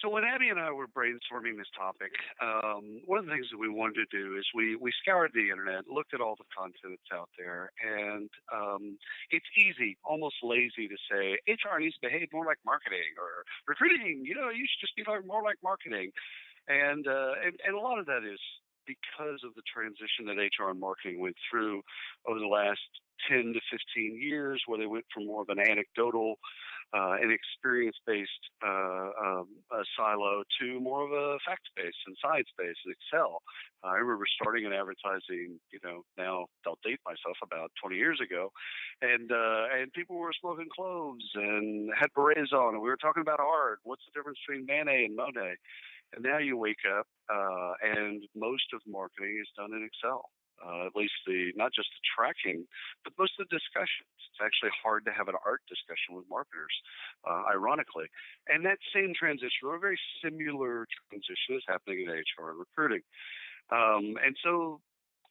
So when Abby and I were brainstorming this topic, one of the things that we wanted to do is we scoured the internet, looked at all the content that's out there, and it's easy, almost lazy to say HR needs to behave more like marketing or recruiting. You should just be more like marketing, and a lot of that is because of the transition that HR and marketing went through over the last 10 to 15 years, where they went from more of an anecdotal and experience-based silo to more of a fact-based and science-based and Excel. I remember starting in advertising, now I'll date myself, about 20 years ago, and people were smoking cloves and had berets on, and we were talking about art. What's the difference between Manet and Monet? And now you wake up, and most of marketing is done in Excel. At least not just the tracking, but most of the discussions. It's actually hard to have an art discussion with marketers, ironically. And that same transition, or a very similar transition, is happening in HR and recruiting. And so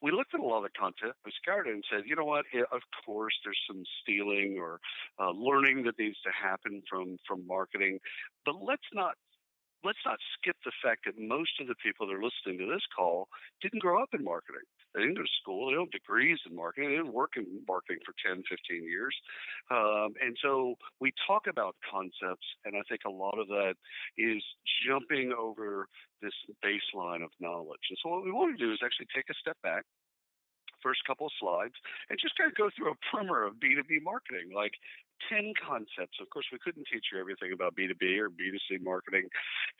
we looked at a lot of the content, we scoured it and said, you know what, of course there's some stealing or learning that needs to happen from marketing, but let's not skip the fact that most of the people that are listening to this call didn't grow up in marketing. They didn't go to school. They don't have degrees in marketing. They didn't work in marketing for 10, 15 years. And so we talk about concepts, and I think a lot of that is jumping over this baseline of knowledge. And so what we want to do is actually take a step back, first couple of slides, and just kind of go through a primer of B2B marketing, like 10 concepts. Of course, we couldn't teach you everything about B2B or B2C marketing,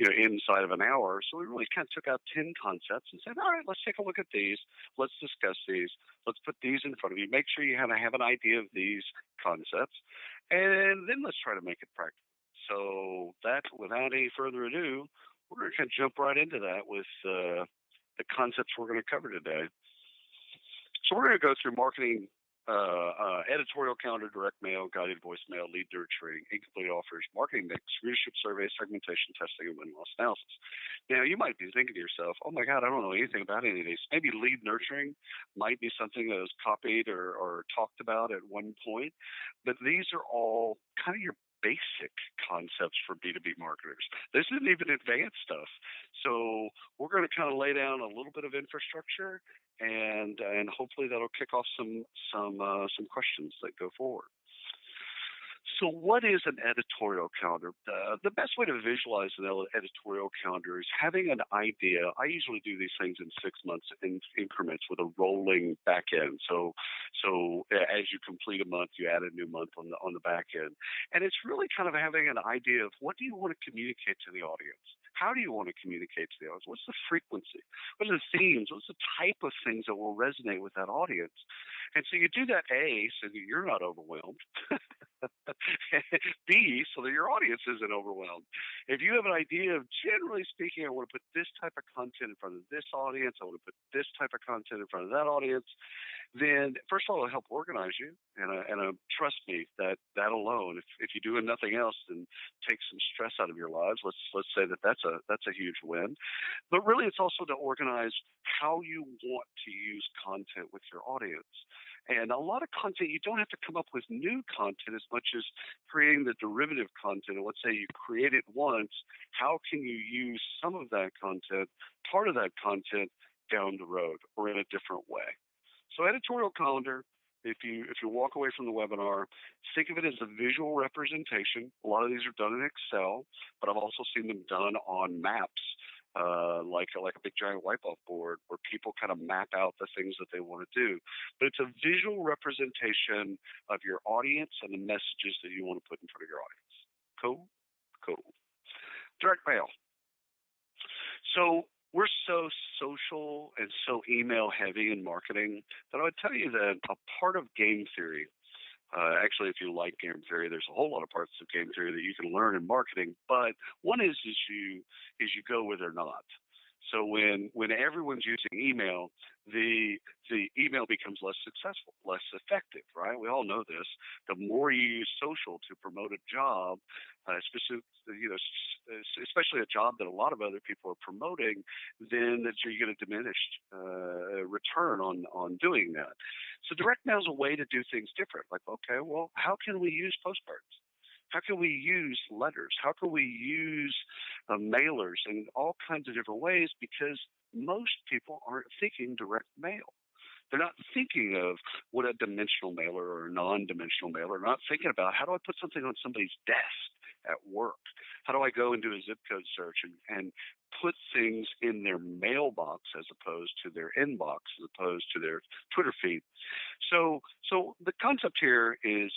inside of an hour. So we really kind of took out 10 concepts and said, all right, let's take a look at these. Let's discuss these. Let's put these in front of you. Make sure you have an idea of these concepts, and then let's try to make it practical. So that, without any further ado, we're going to kind of jump right into that with the concepts we're going to cover today. So we're going to go through marketing, editorial calendar, direct mail, guided voicemail, lead nurturing, incomplete offers, marketing mix, readership survey, segmentation, testing, and win-loss analysis. Now, you might be thinking to yourself, oh my God, I don't know anything about any of these. Maybe lead nurturing might be something that was copied or talked about at one point, but these are all kind of your basic concepts for B2B marketers. This isn't even advanced stuff. So we're going to kind of lay down a little bit of infrastructure, and hopefully that'll kick off some questions that go forward. So what is an editorial calendar? The best way to visualize an editorial calendar is having an idea. I usually do these things in 6 months increments with a rolling back end. So as you complete a month, you add a new month on the back end. And it's really kind of having an idea of, what do you want to communicate to the audience? How do you want to communicate to the audience? What's the frequency? What are the themes? What's the type of things that will resonate with that audience? And so you do that, A, so that you're not overwhelmed. B, so that your audience isn't overwhelmed. If you have an idea of, generally speaking, I want to put this type of content in front of this audience, I want to put this type of content in front of that audience, then first of all, it'll help organize you. And trust me, that alone, if you do nothing else, then take some stress out of your lives. Let's say that's a huge win. But really, it's also to organize how you want to use content with your audience. And a lot of content, you don't have to come up with new content as much as creating the derivative content. And let's say you create it once, how can you use some of that content, part of that content, down the road or in a different way? So editorial calendar, if you walk away from the webinar, think of it as a visual representation. A lot of these are done in Excel, but I've also seen them done on maps, like a big giant wipe-off board where people kind of map out the things that they want to do. But it's a visual representation of your audience and the messages that you want to put in front of your audience. Cool? Cool. Direct mail. So we're so social and so email heavy in marketing that I would tell you that a part of game theory, actually, if you like game theory, there's a whole lot of parts of game theory that you can learn in marketing. But one is you go where they're not. So when everyone's using email, the email becomes less successful, less effective, right? We all know this. The more you use social to promote a job, especially a job that a lot of other people are promoting, then that you're going to diminish return on doing that. So direct mail is a way to do things different. Like, okay, well, how can we use postcards? How can we use letters? How can we use mailers in all kinds of different ways? Because most people aren't thinking direct mail. They're not thinking of what a dimensional mailer or a non-dimensional mailer. They're not thinking about how do I put something on somebody's desk at work? How do I go and do a zip code search and put things in their mailbox as opposed to their inbox, as opposed to their Twitter feed? So the concept here is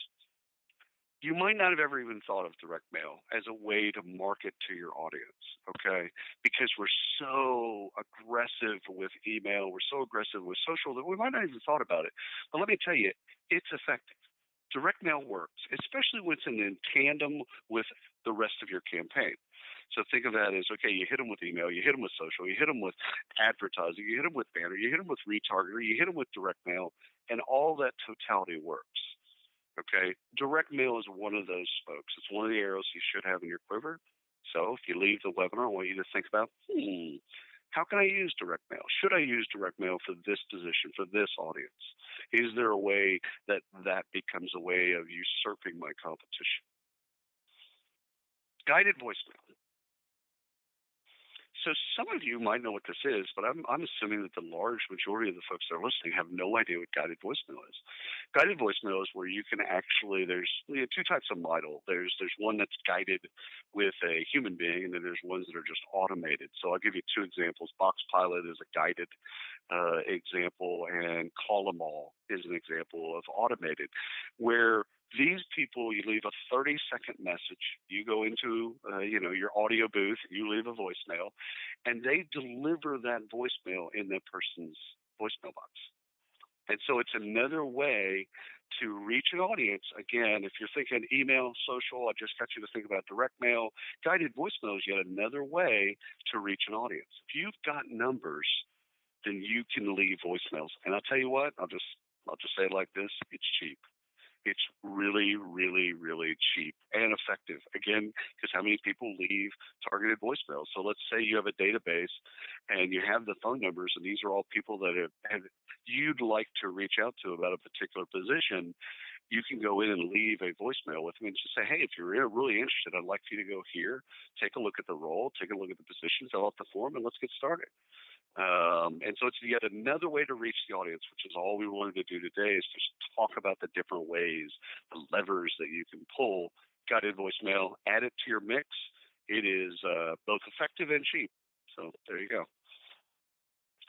you might not have ever even thought of direct mail as a way to market to your audience, okay? Because we're so aggressive with email, we're so aggressive with social that we might not even thought about it. But let me tell you, it's effective. Direct mail works, especially when it's in tandem with the rest of your campaign. So think of that as, okay, you hit them with email, you hit them with social, you hit them with advertising, you hit them with banner, you hit them with retargeter, you hit them with direct mail, and all that totality works. Okay, direct mail is one of those folks. It's one of the arrows you should have in your quiver. So if you leave the webinar, I want you to think about, how can I use direct mail? Should I use direct mail for this position, for this audience? Is there a way that that becomes a way of usurping my competition? Guided voicemail. So some of you might know what this is, but I'm assuming that the large majority of the folks that are listening have no idea what guided voicemail is. Guided voicemail is where you can actually, there's two types of model. There's one that's guided with a human being, and then there's ones that are just automated. So I'll give you two examples. Box Pilot is a guided example, and Call 'em All is an example of automated, where these people, you leave a 30-second message. You go into, your audio booth. You leave a voicemail, and they deliver that voicemail in that person's voicemail box. And so it's another way to reach an audience. Again, if you're thinking email, social, I just got you to think about direct mail. Guided voicemail is yet another way to reach an audience. If you've got numbers, then you can leave voicemails. And I'll tell you what, I'll just say it like this: it's cheap. It's really, really, really cheap and effective. Again, because how many people leave targeted voicemails? So let's say you have a database and you have the phone numbers, and these are all people that have you'd like to reach out to about a particular position. You can go in and leave a voicemail with them and just say, hey, if you're really interested, I'd like for you to go here, take a look at the role, take a look at the position, fill out the form, and let's get started. And so it's yet another way to reach the audience, which is all we wanted to do today, is just talk about the different ways, the levers that you can pull. Guided voicemail, add it to your mix. It is both effective and cheap. So there you go.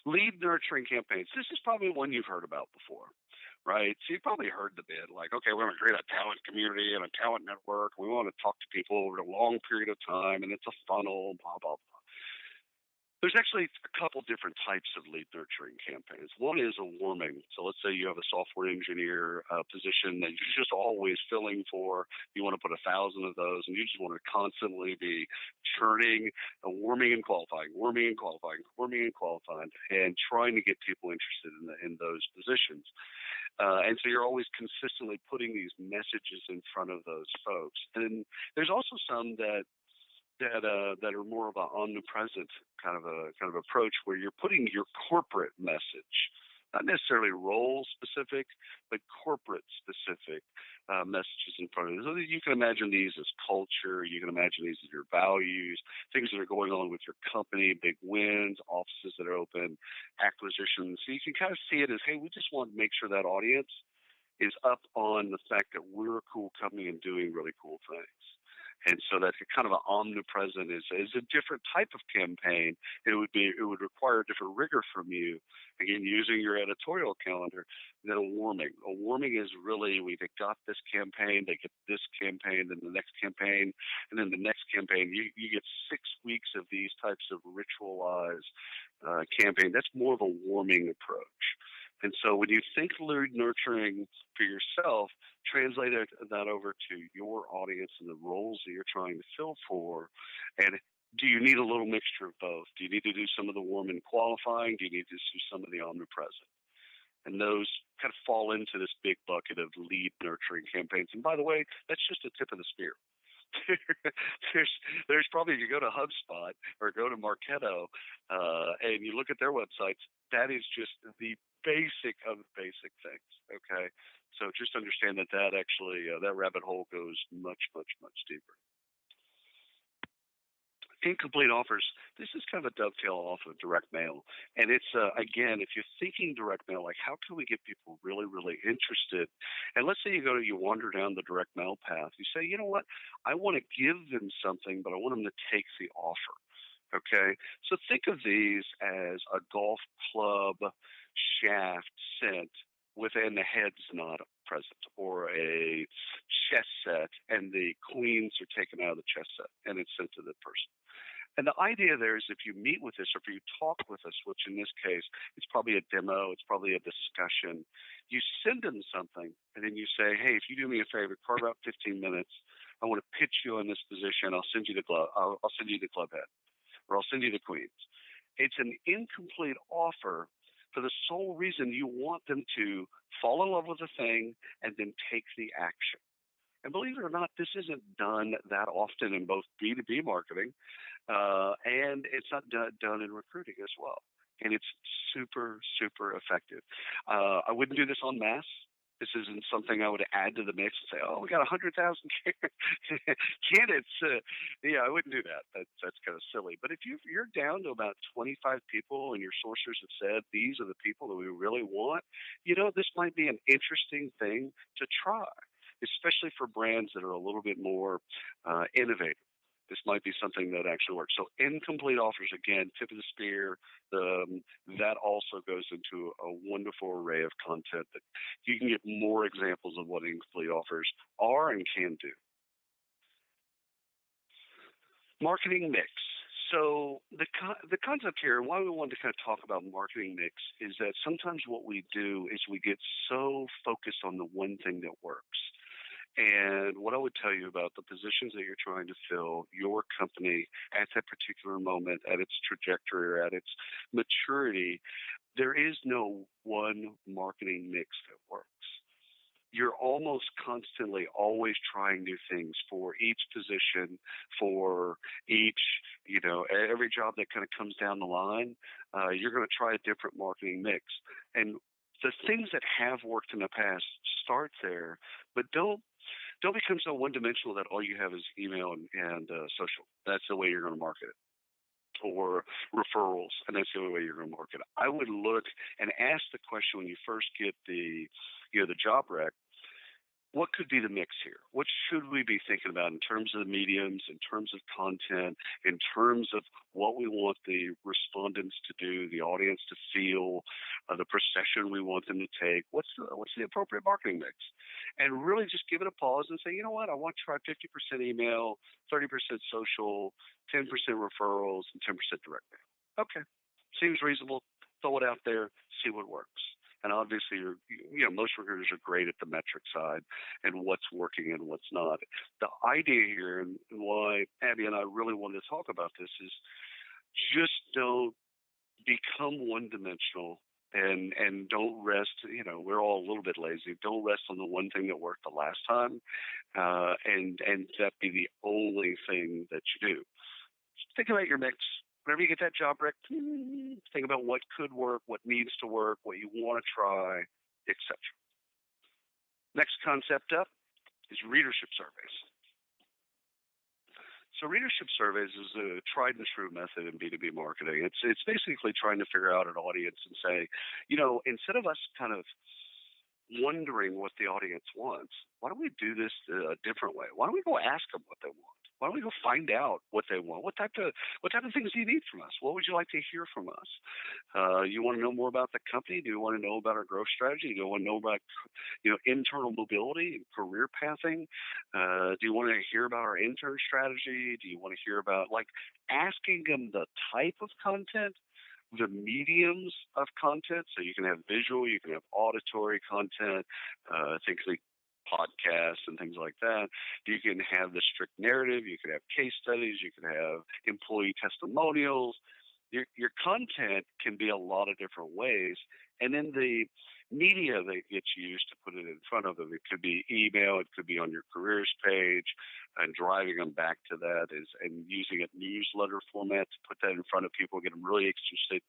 Lead nurturing campaigns. This is probably one you've heard about before, right? So you've probably heard the bit like, okay, we want to create a talent community and a talent network. We want to talk to people over a long period of time, and it's a funnel, blah, blah, blah. There's actually a couple different types of lead nurturing campaigns. One is a warming. So let's say you have a software engineer position that you're just always filling for. You want to put 1,000 of those, and you just want to constantly be churning, warming and qualifying, warming and qualifying, warming and qualifying, and trying to get people interested in those positions. And so you're always consistently putting these messages in front of those folks. And there's also some that are more of an omnipresent kind of approach, where you're putting your corporate message, not necessarily role specific, but corporate specific messages in front of you. So you can imagine these as culture. You can imagine these as your values, things that are going on with your company, big wins, offices that are open, acquisitions. So you can kind of see it as, hey, we just want to make sure that audience is up on the fact that we're a cool company and doing really cool things. And so that kind of an omnipresent is a different type of campaign. It would require a different rigor from you. Again, using your editorial calendar, than a warming. A warming is really, we've got this campaign, they get this campaign, then the next campaign, and then the next campaign. You get 6 weeks of these types of ritualized campaign. That's more of a warming approach. And so when you think lead nurturing for yourself, translate that over to your audience and the roles that you're trying to fill for. And do you need a little mixture of both? Do you need to do some of the warm and qualifying? Do you need to do some of the omnipresent? And those kind of fall into this big bucket of lead nurturing campaigns. And by the way, that's just a tip of the spear. There's probably, if you go to HubSpot or go to Marketo and you look at their websites, that is just the basic of the basic things. Okay, so just understand that actually that rabbit hole goes much, much, much deeper. Incomplete offers. This is kind of a dovetail off of direct mail, and it's again, if you're thinking direct mail, like how can we get people really, really interested? And let's say you wander down the direct mail path. You say, you know what, I want to give them something, but I want them to take the offer. Okay, so think of these as a golf club shaft sent within the head's not present, or a chess set and the queens are taken out of the chess set and it's sent to the person. And the idea there is if you meet with us or if you talk with us, which in this case, it's probably a demo, it's probably a discussion, you send them something and then you say, hey, if you do me a favor, carve out 15 minutes. I want to pitch you in this position. I'll send you the glove. I'll send you the club head, or I'll send you the queens. It's an incomplete offer for the sole reason you want them to fall in love with the thing and then take the action. And believe it or not, this isn't done that often in both B2B marketing, and it's not done in recruiting as well. And it's super, super effective. I wouldn't do this en masse. This isn't something I would add to the mix and say, oh, we got 100,000 candidates. Yeah, I wouldn't do that. That's kind of silly. But if you're down to about 25 people and your sourcers have said, these are the people that we really want, this might be an interesting thing to try, especially for brands that are a little bit more innovative. This might be something that actually works. So incomplete offers, again, tip of the spear, that also goes into a wonderful array of content that you can get more examples of what incomplete offers are and can do. Marketing mix. So the concept here, why we wanted to kind of talk about marketing mix, is that sometimes what we do is we get so focused on the one thing that works. And what I would tell you about the positions that you're trying to fill, your company at that particular moment, at its trajectory or at its maturity, there is no one marketing mix that works. You're almost constantly always trying new things for each position, for each, every job that kind of comes down the line, you're going to try a different marketing mix. And the things that have worked in the past, start there, but don't become so one-dimensional that all you have is email and social. That's the way you're going to market it. Or referrals, and that's the only way you're going to market it. I would look and ask the question when you first get the job rec, what could be the mix here? What should we be thinking about in terms of the mediums, in terms of content, in terms of what we want the respondents to do, the audience to feel, the procession we want them to take? What's the appropriate marketing mix? And really just give it a pause and say, you know what, I want to try 50% email, 30% social, 10% referrals, and 10% direct mail. Okay, seems reasonable. Throw it out there, see what works. And obviously, most recruiters are great at the metric side and what's working and what's not. The idea here, and why Abby and I really wanted to talk about this, is just don't become one-dimensional and don't rest. We're all a little bit lazy. Don't rest on the one thing that worked the last time, and that be the only thing that you do. Just think about your mix. Whenever you get that job rec, think about what could work, what needs to work, what you want to try, etc. Next concept up is readership surveys. So readership surveys is a tried and true method in B2B marketing. It's basically trying to figure out an audience and say, instead of us kind of wondering what the audience wants, why don't we do this a different way? Why don't we go ask them what they want? Why don't we go find out what they want? What type of things do you need from us? What would you like to hear from us? You want to know more about the company? Do you want to know about our growth strategy? Do you want to know about internal mobility and career pathing? Do you want to hear about our intern strategy? Do you want to hear about asking them the type of content, the mediums of content? So you can have visual, you can have auditory content, things like podcasts and things like that. You can have the strict narrative. You can have case studies. You can have employee testimonials. Your content can be a lot of different ways, And then the media that gets used to put it in front of them, it could be email, it could be on your careers page, and driving them back to that is, and using it newsletter format to put that in front of people, get them really interested,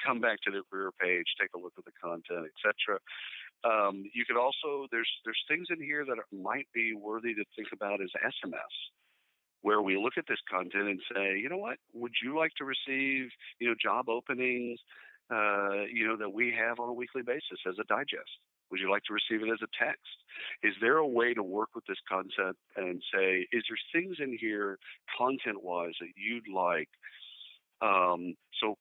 come back to their career page, take a look at the content, etc. You could also, there's things in here that might be worthy to think about as SMS, where we look at this content and say, you know what, would you like to receive, job openings, that we have on a weekly basis as a digest? Would you like to receive it as a text? Is there a way to work with this concept and say, is there things in here content-wise that you'd like? So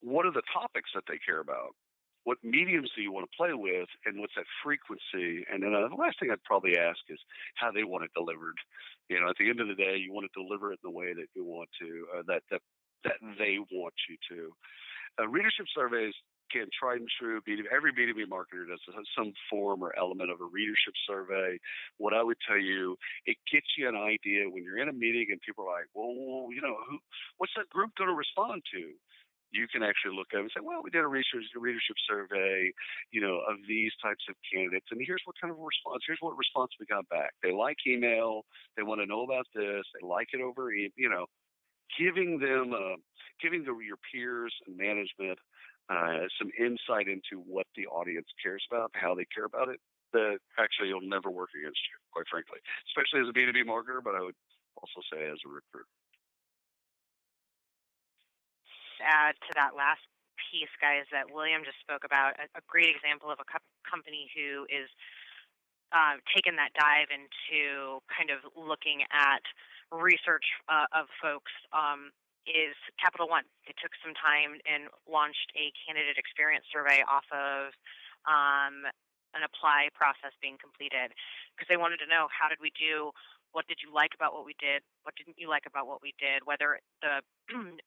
what are the topics that they care about? What mediums do you want to play with, and what's that frequency? And then the last thing I'd probably ask is how they want it delivered. At the end of the day, you want to deliver it in the way that you want to, that they want you to. Readership surveys can tried and true. Every B2B marketer does some form or element of a readership survey. What I would tell you, it gets you an idea when you're in a meeting and people are like, well, what's that group going to respond to? You can actually look at it and say, well, we did a readership survey, of these types of candidates, and here's what kind of response. Here's what response we got back. They like email. They want to know about this. They like it over, giving your peers and management some insight into what the audience cares about, how they care about it. That actually will never work against you, quite frankly, especially as a B2B marketer, but I would also say as a recruiter. Add to that last piece, guys, that William just spoke about, a great example of a company who is taken that dive into kind of looking at research of folks is Capital One. They took some time and launched a candidate experience survey off of an apply process being completed, because they wanted to know, how did we do? What did you like about what we did? What didn't you like about what we did? Whether the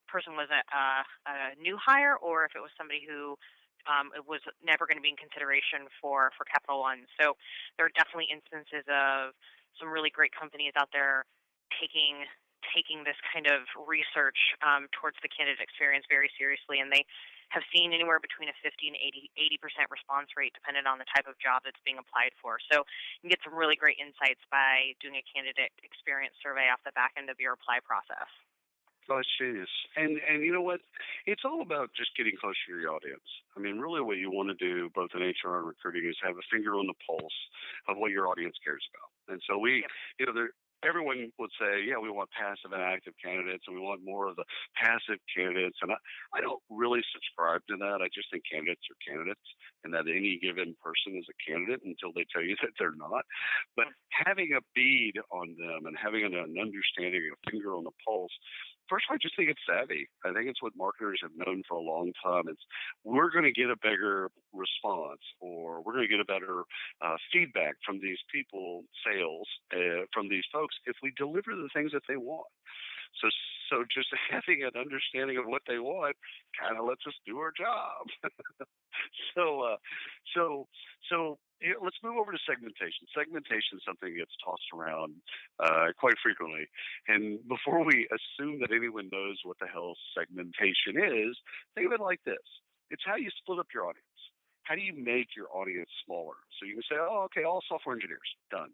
person was a new hire or if it was somebody who it was never going to be in consideration for Capital One. So there are definitely instances of some really great companies out there taking this kind of research towards the candidate experience very seriously, and they have seen anywhere between a 50 and 80% response rate depending on the type of job that's being applied for. So you can get some really great insights by doing a candidate experience survey off the back end of your apply process. Oh, it's genius. And you know what? It's all about just getting close to your audience. I mean, really what you want to do, both in HR and recruiting, is have a finger on the pulse of what your audience cares about. And so everyone would say, yeah, we want passive and active candidates, and we want more of the passive candidates. And I don't really subscribe to that. I just think candidates are candidates, and that any given person is a candidate until they tell you that they're not. But having a bead on them and having an understanding, a finger on the pulse, first, I just think it's savvy. I think it's what marketers have known for a long time. It's, we're going to get a bigger response, or we're going to get a better feedback from these people, sales, from these folks, if we deliver the things that they want. So just having an understanding of what they want kind of lets us do our job. Let's move over to segmentation. Segmentation is something that gets tossed around quite frequently. And before we assume that anyone knows what the hell segmentation is, think of it like this. It's how you split up your audience. How do you make your audience smaller? So you can say, oh, okay, all software engineers, done.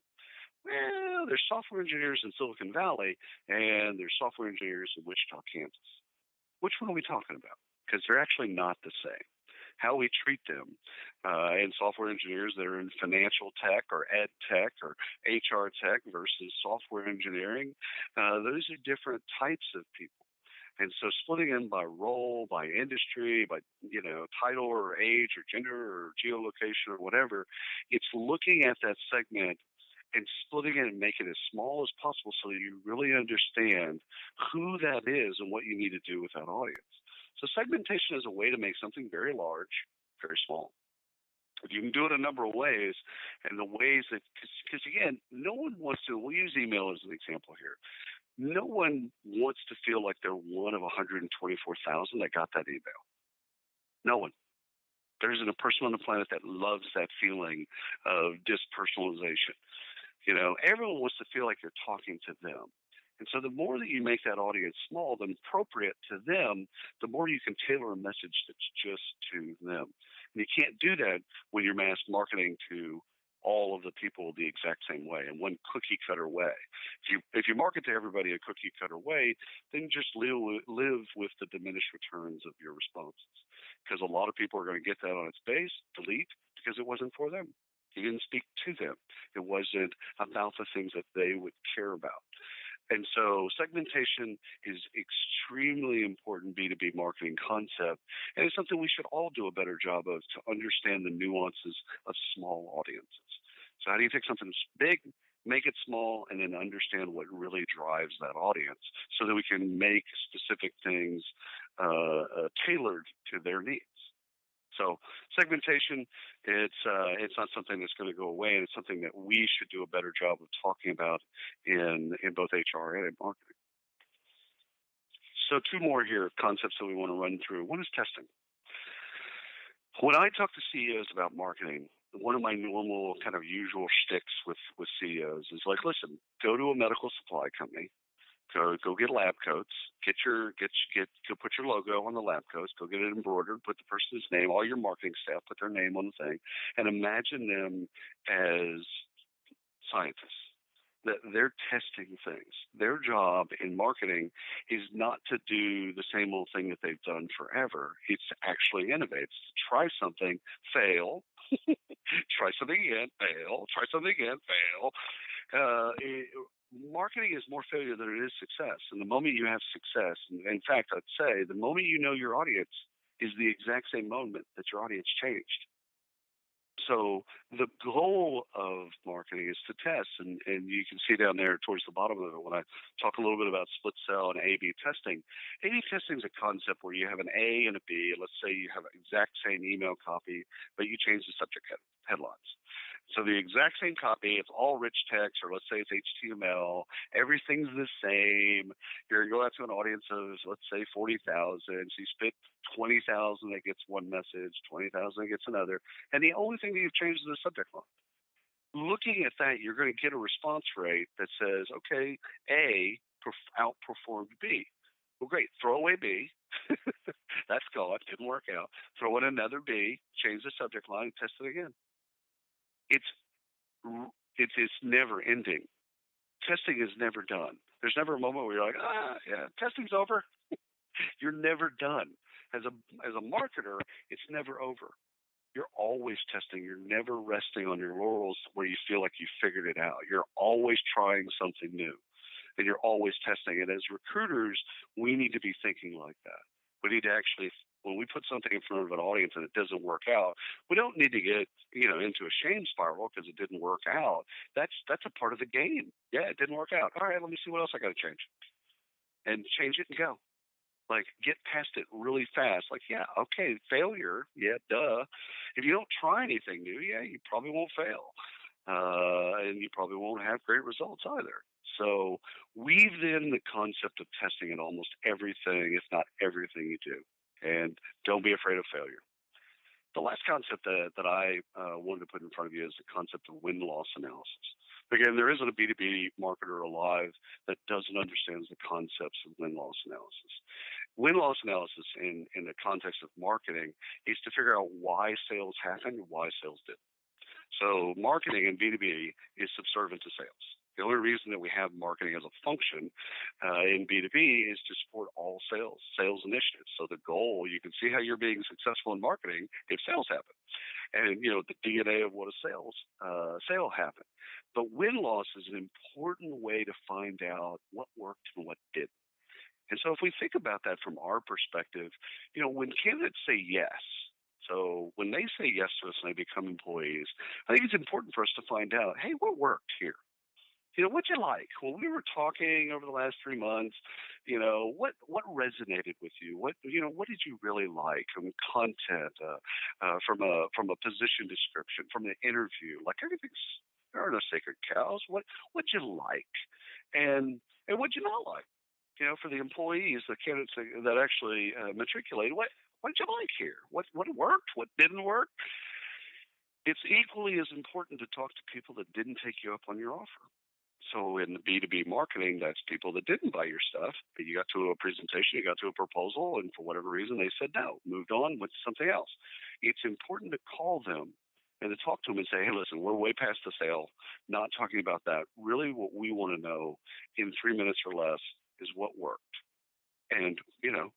Well, there's software engineers in Silicon Valley, and there's software engineers in Wichita, Kansas. Which one are we talking about? Because they're actually not the same. How we treat them, and software engineers that are in financial tech or ed tech or HR tech versus software engineering, those are different types of people. And so splitting them by role, by industry, by title or age or gender or geolocation or whatever, it's looking at that segment and splitting it and making it as small as possible so that you really understand who that is and what you need to do with that audience. So segmentation is a way to make something very large, very small. You can do it a number of ways, and the ways that, because again, no one wants to, we'll use email as an example here. No one wants to feel like they're one of 124,000 that got that email. No one. There isn't a person on the planet that loves that feeling of dispersonalization. Everyone wants to feel like you're talking to them. And so the more that you make that audience small, then appropriate to them, the more you can tailor a message that's just to them. And you can't do that when you're mass marketing to all of the people the exact same way in one cookie cutter way. If you market to everybody a cookie cutter way, then just live with the diminished returns of your responses, because a lot of people are going to get that on its base, delete, because it wasn't for them. You didn't speak to them. It wasn't about the things that they would care about. And so segmentation is extremely important B2B marketing concept, and it's something we should all do a better job of to understand the nuances of small audiences. So how do you take something big, make it small, and then understand what really drives that audience so that we can make specific things tailored to their needs? So segmentation, it's not something that's going to go away, and it's something that we should do a better job of talking about in both HR and in marketing. So two more here concepts that we want to run through. One is testing. When I talk to CEOs about marketing, one of my normal kind of usual shticks with CEOs is like, listen, go to a medical supply company. Go get lab coats. Go put your logo on the lab coats. Go get it embroidered. Put the person's name. All your marketing staff put their name on the thing, and imagine them as scientists. That they're testing things. Their job in marketing is not to do the same old thing that they've done forever. It's to actually innovate. It's to try something, fail, try something again, fail, try something again, fail. Marketing is more failure than it is success. And the moment you have success, and in fact, I'd say the moment you know your audience is the exact same moment that your audience changed. So the goal of marketing is to test, and you can see down there towards the bottom of it when I talk a little bit about split cell and A/B testing. A/B testing is a concept where you have an A and a B. And let's say you have the exact same email copy, but you change the subject headlines. So the exact same copy, it's all rich text, or let's say it's HTML. Everything's the same. You're going out to an audience of, let's say, 40,000. So you spit 20,000 that gets one message, 20,000 that gets another. And the only thing that you've changed is the subject line. Looking at that, you're going to get a response rate that says, okay, A outperformed B. Well, great. Throw away B. That's gone. Didn't work out. Throw in another B, change the subject line, and test it again. It's never ending. Testing is never done. There's never a moment where you're like, yeah, testing's over. You're never done. As a marketer, it's never over. You're always testing. You're never resting on your laurels where you feel like you figured it out. You're always trying something new, and you're always testing. And as recruiters, we need to be thinking like that. We need to actually, when we put something in front of an audience and it doesn't work out, we don't need to get into a shame spiral because it didn't work out. That's a part of the game. Yeah, it didn't work out. All right, let me see what else I got to change, and change it and go. Like, get past it really fast. Like, yeah, okay, failure. Yeah, duh. If you don't try anything new, yeah, you probably won't fail, and you probably won't have great results either. So weave in the concept of testing in almost everything, if not everything you do. And don't be afraid of failure. The last concept that I wanted to put in front of you is the concept of win-loss analysis. Again, there isn't a B2B marketer alive that doesn't understand the concepts of win-loss analysis. Win-loss analysis in the context of marketing is to figure out why sales happened and why sales didn't. So marketing in B2B is subservient to sales. The only reason that we have marketing as a function in B2B is to support all sales initiatives. So the goal, you can see how you're being successful in marketing if sales happen. And, the DNA of what a sale happened. But win-loss is an important way to find out what worked and what didn't. And so if we think about that from our perspective, when candidates say yes, so when they say yes to us and they become employees, I think it's important for us to find out, hey, what worked here? What'd you like? When we were talking over the last 3 months, what resonated with you? What did you really like from content, from a position description, from the interview? Like, there are no sacred cows. What'd you like? And what'd you not like? For the employees, the candidates that actually matriculate, what did you like here? What worked? What didn't work? It's equally as important to talk to people that didn't take you up on your offer. So in the B2B marketing, that's people that didn't buy your stuff. But you got to a presentation, you got to a proposal, and for whatever reason they said no, moved on with something else. It's important to call them and to talk to them and say, hey, listen, we're way past the sale, not talking about that. Really what we want to know in 3 minutes or less is what worked. And,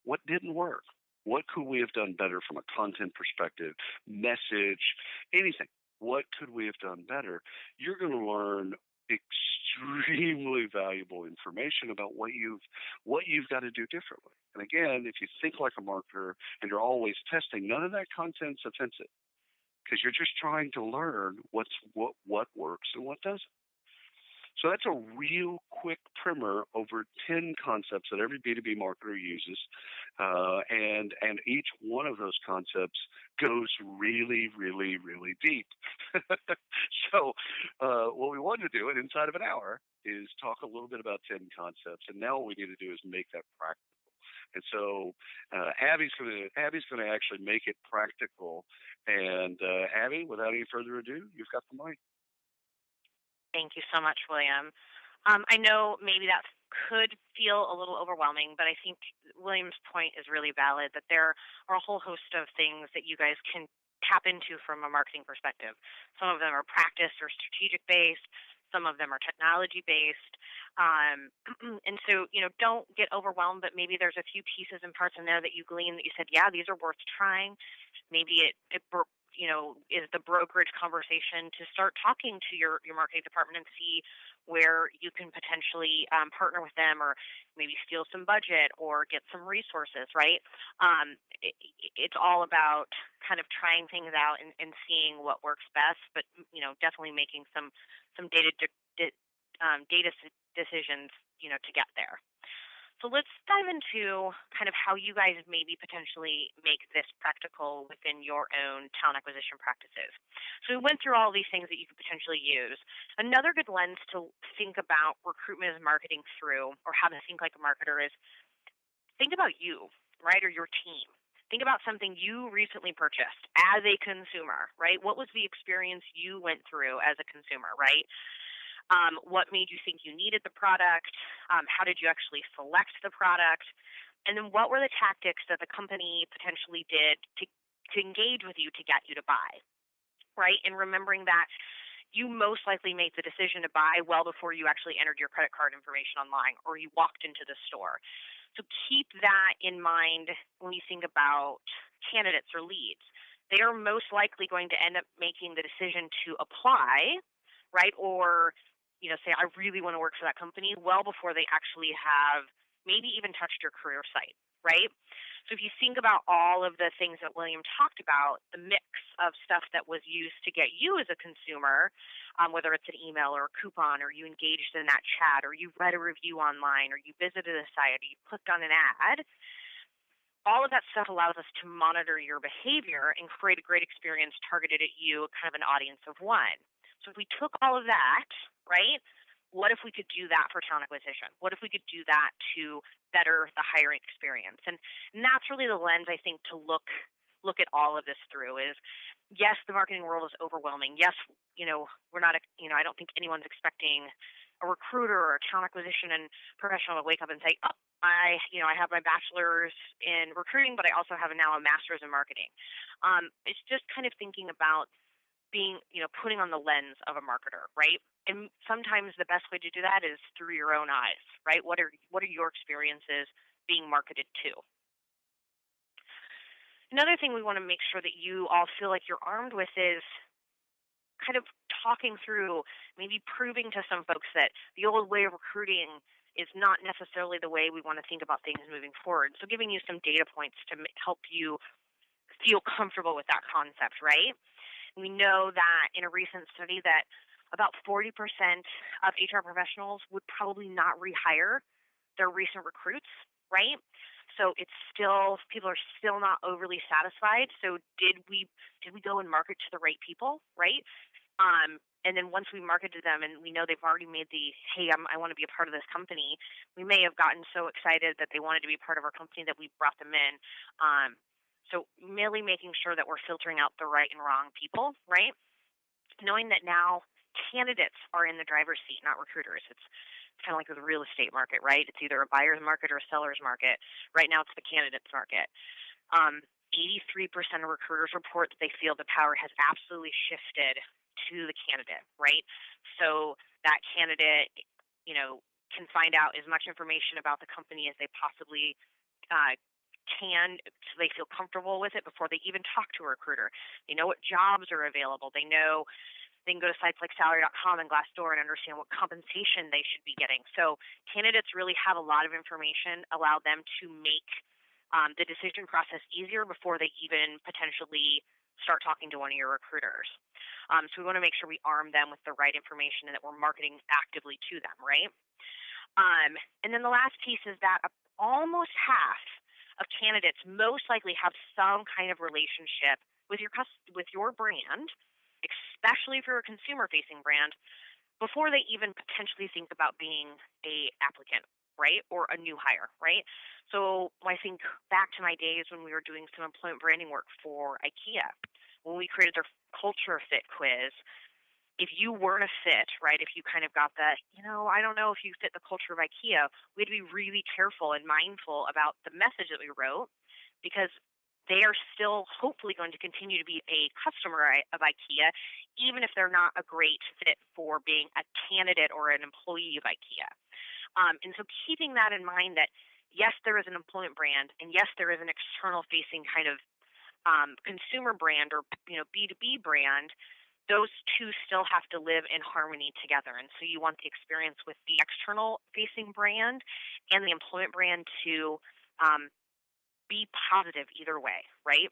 what didn't work? What could we have done better from a content perspective, message, anything? What could we have done better? You're going to learn extremely valuable information about what you've got to do differently. And again, if you think like a marketer and you're always testing, none of that content's offensive because you're just trying to learn what works and what doesn't. So that's a real quick primer over 10 concepts that every B2B marketer uses, and each one of those concepts goes really, really, really deep. So what we wanted to do, and inside of an hour, is talk a little bit about 10 concepts, and now what we need to do is make that practical. And so Abby's going to actually make it practical. And Abby, without any further ado, you've got the mic. Thank you so much, William. I know maybe that could feel a little overwhelming, but I think William's point is really valid, that there are a whole host of things that you guys can tap into from a marketing perspective. Some of them are practice or strategic-based. Some of them are technology-based. And so, don't get overwhelmed, but maybe there's a few pieces and parts in there that you glean that you said, yeah, these are worth trying. Maybe it is the brokerage conversation to start talking to your marketing department and see where you can potentially partner with them, or maybe steal some budget or get some resources, right? It's all about kind of trying things out and seeing what works best, but, definitely making some data decisions, to get there. So let's dive into kind of how you guys maybe potentially make this practical within your own talent acquisition practices. So we went through all these things that you could potentially use. Another good lens to think about recruitment as marketing through, or how to think like a marketer, is think about you, right, or your team. Think about something you recently purchased as a consumer, right? What was the experience you went through as a consumer, right? What made you think you needed the product? How did you actually select the product? And then what were the tactics that the company potentially did to engage with you to get you to buy, right? And remembering that you most likely made the decision to buy well before you actually entered your credit card information online or you walked into the store. So keep that in mind when you think about candidates or leads. They are most likely going to end up making the decision to apply, right, or say, I really want to work for that company, well before they actually have maybe even touched your career site, right? So if you think about all of the things that William talked about, the mix of stuff that was used to get you as a consumer, whether it's an email or a coupon, or you engaged in that chat, or you read a review online, or you visited a site, or you clicked on an ad, all of that stuff allows us to monitor your behavior and create a great experience targeted at you, kind of an audience of one. So if we took all of that, right, what if we could do that for talent acquisition? What if we could do that to better the hiring experience? And that's really the lens, I think, to look at all of this through is, yes, the marketing world is overwhelming. Yes, we're not, I don't think anyone's expecting a recruiter or a talent acquisition and professional to wake up and say, oh, I have my bachelor's in recruiting, but I also have now a master's in marketing. It's just kind of thinking about being, putting on the lens of a marketer, right? And sometimes the best way to do that is through your own eyes, right? What are your experiences being marketed to? Another thing we want to make sure that you all feel like you're armed with is kind of talking through, maybe proving to some folks that the old way of recruiting is not necessarily the way we want to think about things moving forward. So giving you some data points to help you feel comfortable with that concept, right? We know that in a recent study that about 40% of HR professionals would probably not rehire their recent recruits, right? So it's still, people are still not overly satisfied. So did we go and market to the right people, right? And then once we marketed them and we know they've already made the, hey, I want to be a part of this company, we may have gotten so excited that they wanted to be part of our company that we brought them in. So merely making sure that we're filtering out the right and wrong people, right? Knowing that now candidates are in the driver's seat, not recruiters. It's kind of like the real estate market, right? It's either a buyer's market or a seller's market. Right now it's the candidates market. 83% of recruiters report that they feel the power has absolutely shifted to the candidate, right? So that candidate, can find out as much information about the company as they possibly can, so they feel comfortable with it before they even talk to a recruiter. They know what jobs are available. They know they can go to sites like salary.com and Glassdoor and understand what compensation they should be getting. So candidates really have a lot of information, allow them to make the decision process easier before they even potentially start talking to one of your recruiters. So we want to make sure we arm them with the right information and that we're marketing actively to them, right? And then the last piece is that almost half of candidates most likely have some kind of relationship with your brand, especially if you're a consumer-facing brand, before they even potentially think about being a applicant, right, or a new hire, right? So I think back to my days when we were doing some employment branding work for IKEA, when we created their culture fit quiz. If you weren't a fit, right, if you kind of got the, I don't know if you fit the culture of IKEA, we had to be really careful and mindful about the message that we wrote, because they are still hopefully going to continue to be a customer of IKEA, even if they're not a great fit for being a candidate or an employee of IKEA. And so keeping that in mind, that yes, there is an employment brand, and yes, there is an external facing kind of consumer brand or B2B brand, those two still have to live in harmony together. And so you want the experience with the external facing brand and the employment brand to be positive either way, right?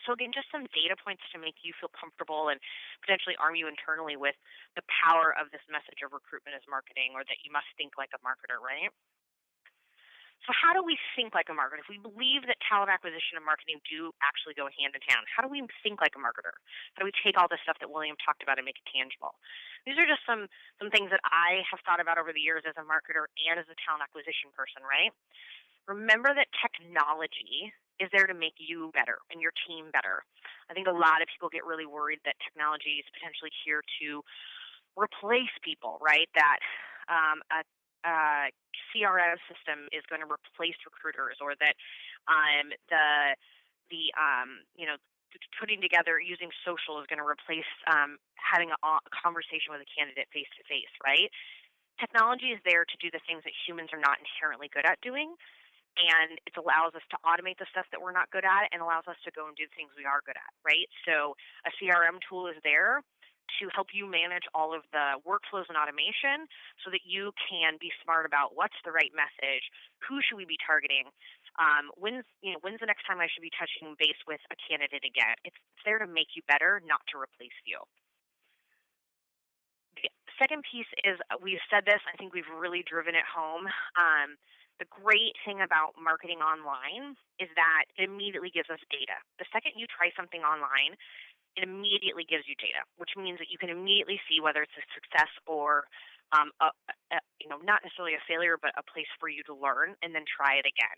So again, just some data points to make you feel comfortable and potentially arm you internally with the power of this message of recruitment as marketing, or that you must think like a marketer, right? So how do we think like a marketer? If we believe that talent acquisition and marketing do actually go hand in hand, how do we think like a marketer? How do we take all this stuff that William talked about and make it tangible? These are just some things that I have thought about over the years as a marketer and as a talent acquisition person, right? Remember that technology is there to make you better and your team better. I think a lot of people get really worried that technology is potentially here to replace people, right? That a CRM system is going to replace recruiters, or that putting together using social is going to replace having a conversation with a candidate face to face, right? Technology is there to do the things that humans are not inherently good at doing, and it allows us to automate the stuff that we're not good at and allows us to go and do the things we are good at, right? So a CRM tool is there to help you manage all of the workflows and automation so that you can be smart about what's the right message, who should we be targeting, when's the next time I should be touching base with a candidate again. It's there to make you better, not to replace you. The second piece is, we've said this, I think we've really driven it home. The great thing about marketing online is that it immediately gives us data. The second you try something online, it immediately gives you data, which means that you can immediately see whether it's a success or not necessarily a failure, but a place for you to learn and then try it again.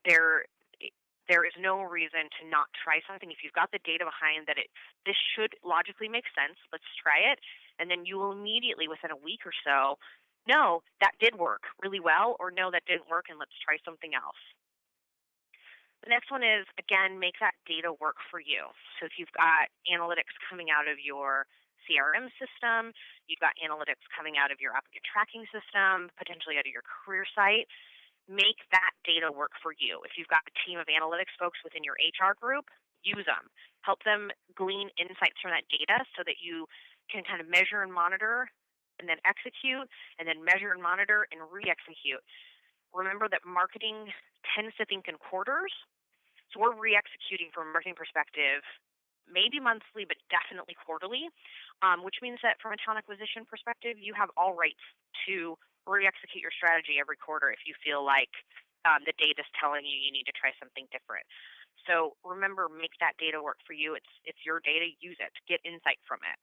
There is no reason to not try something. If you've got the data behind that this should logically make sense, let's try it, and then you will immediately, within a week or so, know that did work really well, or no, that didn't work, and let's try something else. The next one is, again, make that data work for you. So if you've got analytics coming out of your CRM system, you've got analytics coming out of your applicant tracking system, potentially out of your career site, make that data work for you. If you've got a team of analytics folks within your HR group, use them. Help them glean insights from that data so that you can kind of measure and monitor and then execute, and then measure and monitor and re-execute. Remember that marketing tends to think in quarters. So we're re-executing from a marketing perspective, maybe monthly, but definitely quarterly, which means that from a talent acquisition perspective, you have all rights to re-execute your strategy every quarter if you feel like the data is telling you you need to try something different. So remember, make that data work for you. It's your data. Use it. Get insight from it.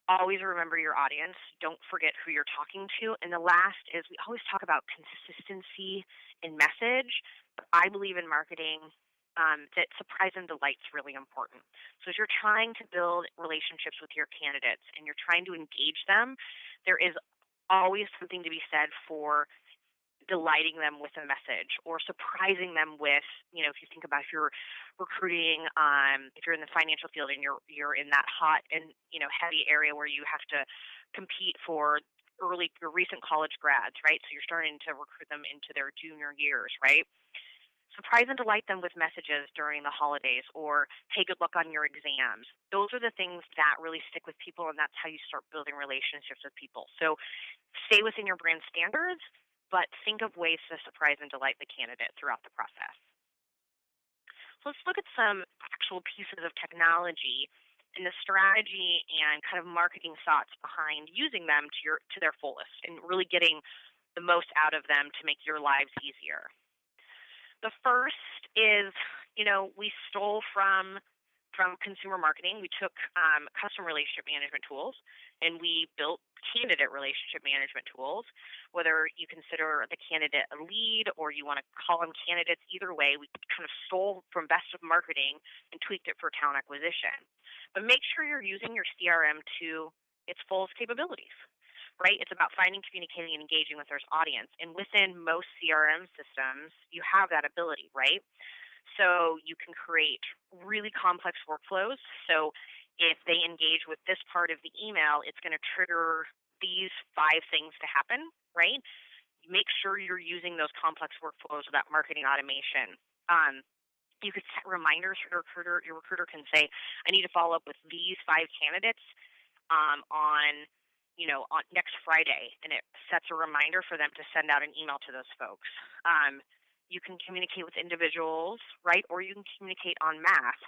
Always remember your audience. Don't forget who you're talking to. And the last is, we always talk about consistency in message. But I believe in marketing, that surprise and delight is really important. So as you're trying to build relationships with your candidates and you're trying to engage them, there is always something to be said for delighting them with a message or surprising them with, if you think about if you're recruiting, if you're in the financial field and you're in that hot and, heavy area where you have to compete for early or recent college grads, right? So you're starting to recruit them into their junior years, right? Surprise and delight them with messages during the holidays or, hey, good luck on your exams. Those are the things that really stick with people, and that's how you start building relationships with people. So stay within your brand standards, but think of ways to surprise and delight the candidate throughout the process. So let's look at some actual pieces of technology and the strategy and kind of marketing thoughts behind using them to their fullest and really getting the most out of them to make your lives easier. The first is, we stole from consumer marketing. We took customer relationship management tools and we built candidate relationship management tools. Whether you consider the candidate a lead or you want to call them candidates, either way, we kind of stole from best of marketing and tweaked it for talent acquisition. But make sure you're using your CRM to its fullest capabilities. Right? It's about finding, communicating, and engaging with their audience. And within most CRM systems, you have that ability, right? So you can create really complex workflows. So if they engage with this part of the email, it's going to trigger these 5 things to happen, right? Make sure you're using those complex workflows with that marketing automation. You could set reminders for your recruiter. Your recruiter can say, I need to follow up with these 5 candidates on next Friday, and it sets a reminder for them to send out an email to those folks. You can communicate with individuals, right, or you can communicate en masse.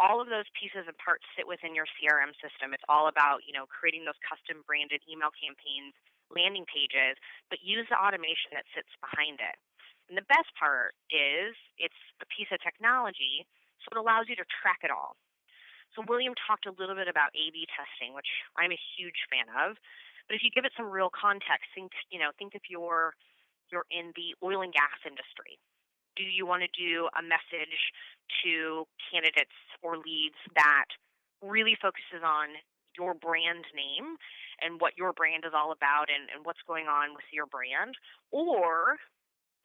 All of those pieces and parts sit within your CRM system. It's all about, creating those custom branded email campaigns, landing pages, but use the automation that sits behind it. And the best part is it's a piece of technology, so it allows you to track it all. So William talked a little bit about A/B testing, which I'm a huge fan of. But if you give it some real context, think if you're in the oil and gas industry. Do you want to do a message to candidates or leads that really focuses on your brand name and what your brand is all about and what's going on with your brand? Or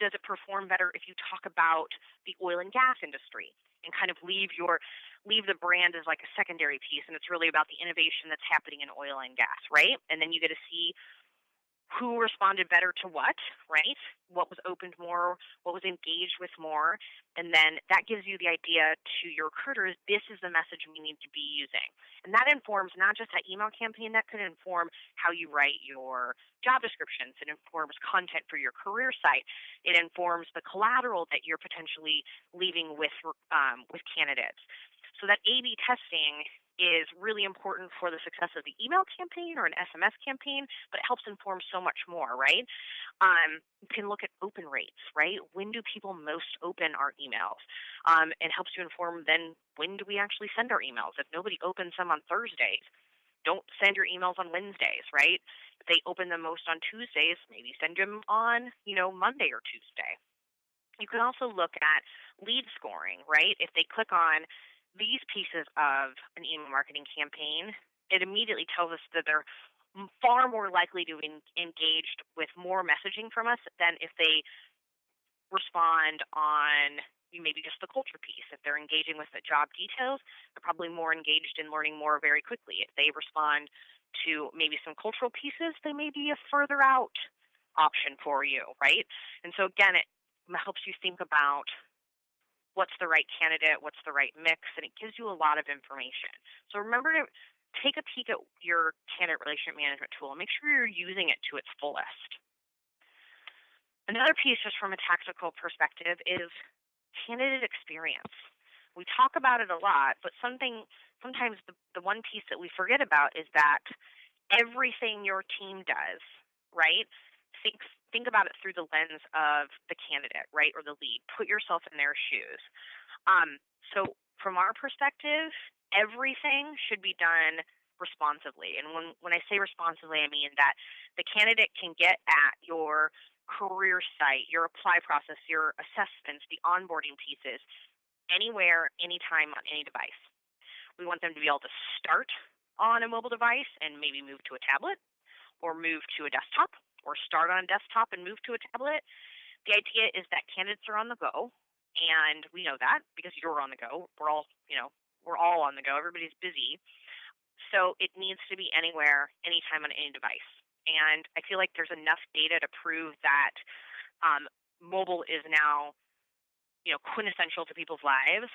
does it perform better if you talk about the oil and gas industry and kind of leave the brand as like a secondary piece, and it's really about the innovation that's happening in oil and gas, right? And then you get to see who responded better to what, right? What was opened more, what was engaged with more, and then that gives you the idea to your recruiters, this is the message we need to be using. And that informs not just that email campaign, that could inform how you write your job descriptions. It informs content for your career site. It informs the collateral that you're potentially leaving with candidates. So that A/B testing is really important for the success of the email campaign or an SMS campaign, but it helps inform so much more, right? You can look at open rates, right? When do people most open our emails? It helps you inform then when do we actually send our emails? If nobody opens them on Thursdays, don't send your emails on Wednesdays, right? If they open them most on Tuesdays, maybe send them on, Monday or Tuesday. You can also look at lead scoring, right? If they click on these pieces of an email marketing campaign, it immediately tells us that they're far more likely to be engaged with more messaging from us than if they respond on maybe just the culture piece. If they're engaging with the job details, they're probably more engaged in learning more very quickly. If they respond to maybe some cultural pieces, they may be a further out option for you, right? And so again, it helps you think about what's the right candidate, what's the right mix, and it gives you a lot of information. So remember to take a peek at your candidate relationship management tool and make sure you're using it to its fullest. Another piece, just from a tactical perspective, is candidate experience. We talk about it a lot, but sometimes the one piece that we forget about is that everything your team does, right? Think about it through the lens of the candidate, right, or the lead. Put yourself in their shoes. So from our perspective, everything should be done responsively. And when I say responsively, I mean that the candidate can get at your career site, your apply process, your assessments, the onboarding pieces anywhere, anytime, on any device. We want them to be able to start on a mobile device and maybe move to a tablet, or move to a desktop, or start on a desktop and move to a tablet. The idea is that candidates are on the go, and we know that because you're on the go. We're all on the go. Everybody's busy. So it needs to be anywhere, anytime, on any device. And I feel like there's enough data to prove that mobile is now quintessential to people's lives,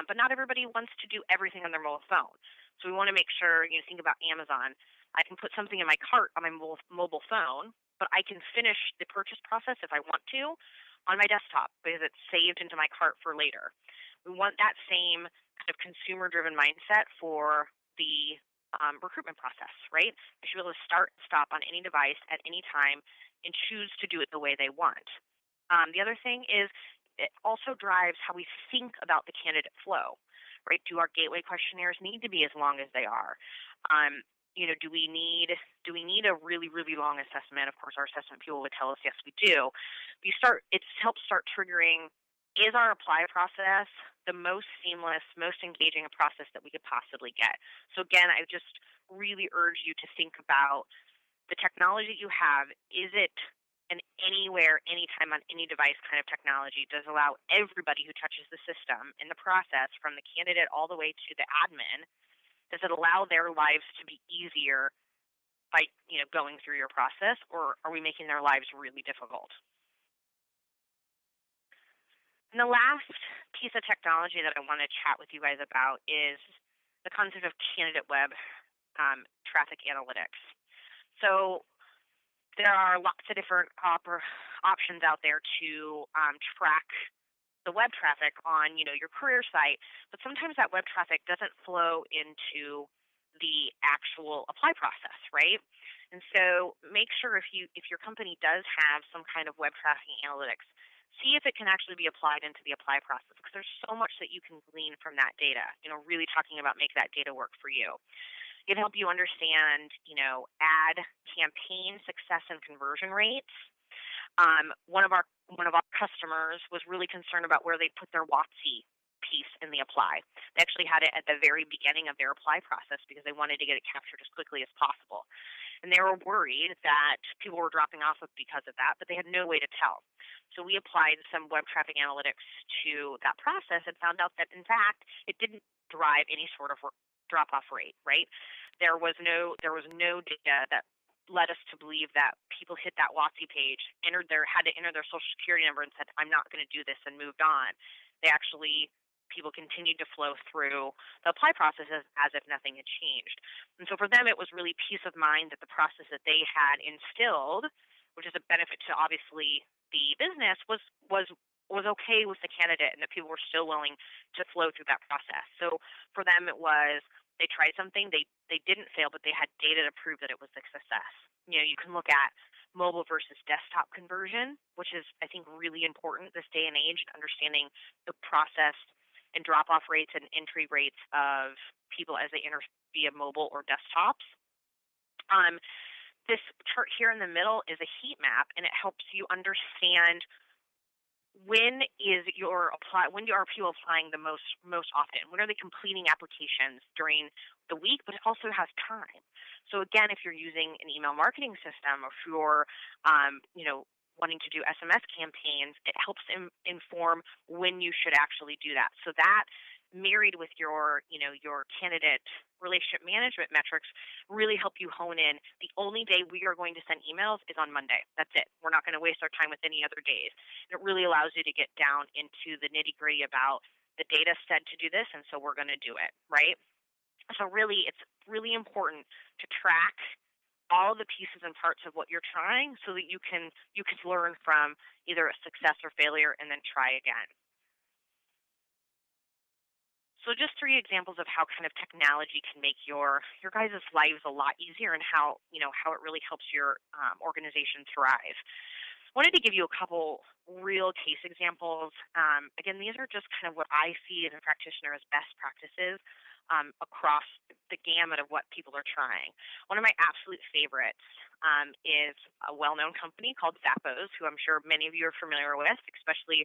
but not everybody wants to do everything on their mobile phone. So we want to make sure, think about Amazon. I can put something in my cart on my mobile phone, but I can finish the purchase process if I want to on my desktop because it's saved into my cart for later. We want that same kind of consumer-driven mindset for the recruitment process, right? They should be able to start and stop on any device at any time and choose to do it the way they want. The other thing is it also drives how we think about the candidate flow, right? Do our gateway questionnaires need to be as long as they are? Do we need a really, really long assessment? Of course, our assessment people would tell us, yes, we do. It helps start triggering, is our apply process the most seamless, most engaging a process that we could possibly get? So again, I just really urge you to think about the technology you have. Is it an anywhere, anytime, on any device kind of technology? Does allow everybody who touches the system in the process, from the candidate all the way to the admin, does it allow their lives to be easier by going through your process, or are we making their lives really difficult? And the last piece of technology that I want to chat with you guys about is the concept of candidate web traffic analytics. So there are lots of different options out there to track the web traffic on your career site, but sometimes that web traffic doesn't flow into the actual apply process, right? And so make sure if your company does have some kind of web traffic analytics, see if it can actually be applied into the apply process, because there's so much that you can glean from that data. Really talking about make that data work for you. It can help you understand, ad campaign success and conversion rates. One of our customers was really concerned about where they put their WOTC piece in the apply. They actually had it at the very beginning of their apply process because they wanted to get it captured as quickly as possible. And they were worried that people were dropping off because of that, but they had no way to tell. So we applied some web traffic analytics to that process and found out that, in fact, it didn't drive any sort of drop-off rate, right? There was no data that led us to believe that people hit that WOTC page, had to enter their social security number and said, I'm not going to do this, and moved on. People continued to flow through the apply process as if nothing had changed. And so for them, it was really peace of mind that the process that they had instilled, which is a benefit to obviously the business, was okay with the candidate, and that people were still willing to flow through that process. So for them, it was, they tried something, they didn't fail, but they had data to prove that it was a success. You can look at mobile versus desktop conversion, which is, I think, really important this day and age, understanding the process and drop-off rates and entry rates of people as they enter via mobile or desktops. This chart here in the middle is a heat map, and it helps you understand when are people applying the most often? When are they completing applications during the week? But it also has time. So again, if you're using an email marketing system, or if you're wanting to do SMS campaigns, it helps inform when you should actually do that. So that, married with your candidate relationship management metrics, really help you hone in. The only day we are going to send emails is on Monday. That's it. We're not going to waste our time with any other days. And it really allows you to get down into the nitty-gritty about the data said to do this, and so we're going to do it, right? So really, it's really important to track all the pieces and parts of what you're trying, so that you can learn from either a success or failure and then try again. So just 3 examples of how kind of technology can make your guys' lives a lot easier, and how it really helps your organization thrive. I wanted to give you a couple real case examples. Again, these are just kind of what I see as a practitioner as best practices across the gamut of what people are trying. One of my absolute favorites is a well-known company called Zappos, who I'm sure many of you are familiar with, especially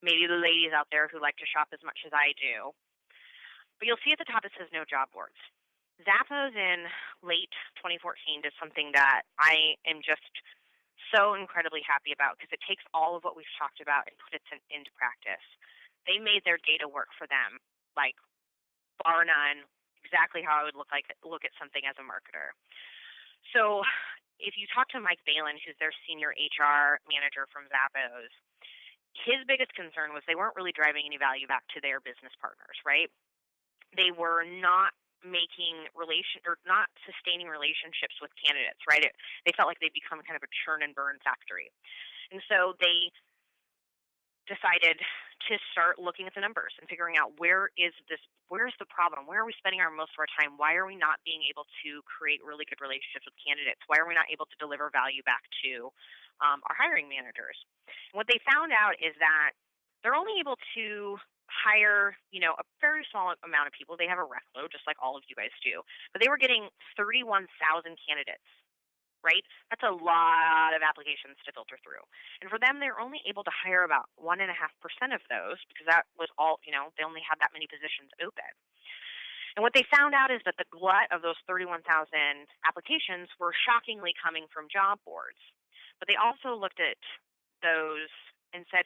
maybe the ladies out there who like to shop as much as I do. But you'll see at the top it says no job boards. Zappos in late 2014 did something that I am just so incredibly happy about, because it takes all of what we've talked about and put it into practice. They made their data work for them, like bar none, exactly how I would look at something as a marketer. So if you talk to Mike Balin, who's their senior HR manager from Zappos, his biggest concern was they weren't really driving any value back to their business partners, right? They were not not sustaining relationships with candidates, right? They felt like they'd become kind of a churn and burn factory. And so they decided to start looking at the numbers and figuring out where's the problem? Where are we spending most of our time? Why are we not being able to create really good relationships with candidates? Why are we not able to deliver value back to our hiring managers? And what they found out is that they're only able to hire, a very small amount of people. They have a rec load, just like all of you guys do. But they were getting 31,000 candidates, right? That's a lot of applications to filter through. And for them, they're only able to hire about 1.5% of those, because that was all, they only had that many positions open. And what they found out is that the glut of those 31,000 applications were shockingly coming from job boards. But they also looked at those and said,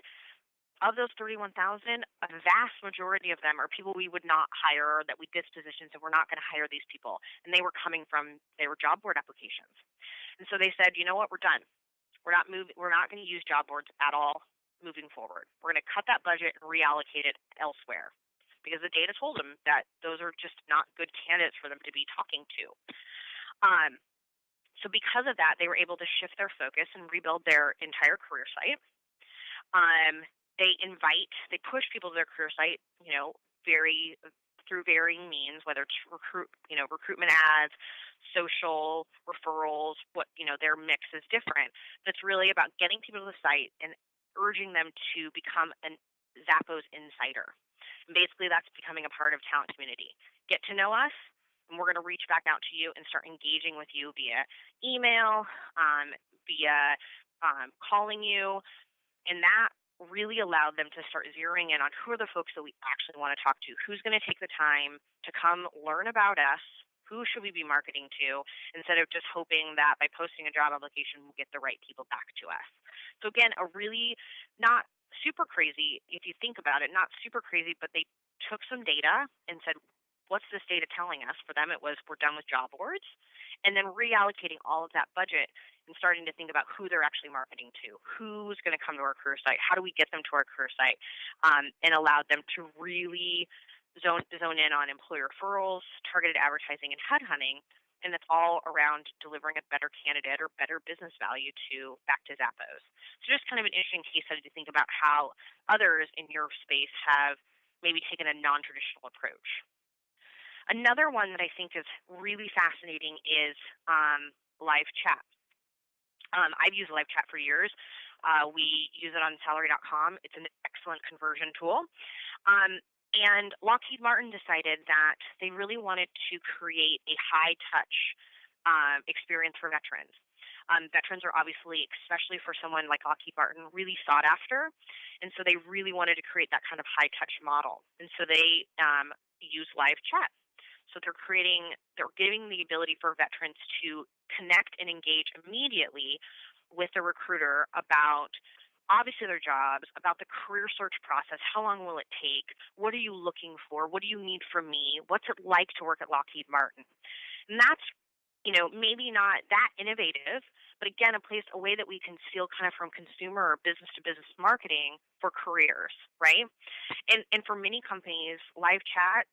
of those 31,000, a vast majority of them are people we would not hire, or that we dispositioned, so we're not going to hire these people. And they were job board applications. And so they said, you know what, we're done. We're not going to use job boards at all moving forward. We're going to cut that budget and reallocate it elsewhere, because the data told them that those are just not good candidates for them to be talking to. So because of that, they were able to shift their focus and rebuild their entire career site. They push people to their career site, through varying means, whether it's recruitment ads, social referrals, their mix is different. That's really about getting people to the site and urging them to become a Zappos insider. And basically, that's becoming a part of talent community. Get to know us, and we're going to reach back out to you and start engaging with you via email, via calling you, and that really allowed them to start zeroing in on who are the folks that we actually want to talk to, who's going to take the time to come learn about us, who should we be marketing to, instead of just hoping that by posting a job application we'll get the right people back to us. So again, a really not super crazy, if you think about it, not super crazy, but they took some data and said, what's this data telling us? For them, it was, we're done with job boards, and then reallocating all of that budget and starting to think about who they're actually marketing to, who's going to come to our career site, how do we get them to our career site, and allowed them to really zone in on employer referrals, targeted advertising, and headhunting, and that's all around delivering a better candidate or better business value back to Zappos. So just kind of an interesting case study to think about how others in your space have maybe taken a non-traditional approach. Another one that I think is really fascinating is live chat. I've used live chat for years. We use it on salary.com. It's an excellent conversion tool. And Lockheed Martin decided that they really wanted to create a high-touch experience for veterans. Veterans are obviously, especially for someone like Lockheed Martin, really sought after. And so they really wanted to create that kind of high-touch model. And so they use live chat. So they're giving the ability for veterans to connect and engage immediately with the recruiter about obviously their jobs, about the career search process, how long will it take, what are you looking for, what do you need from me, what's it like to work at Lockheed Martin. And that's, maybe not that innovative, but again, a way that we can steal kind of from consumer or business to business marketing for careers, right? And for many companies, live chat,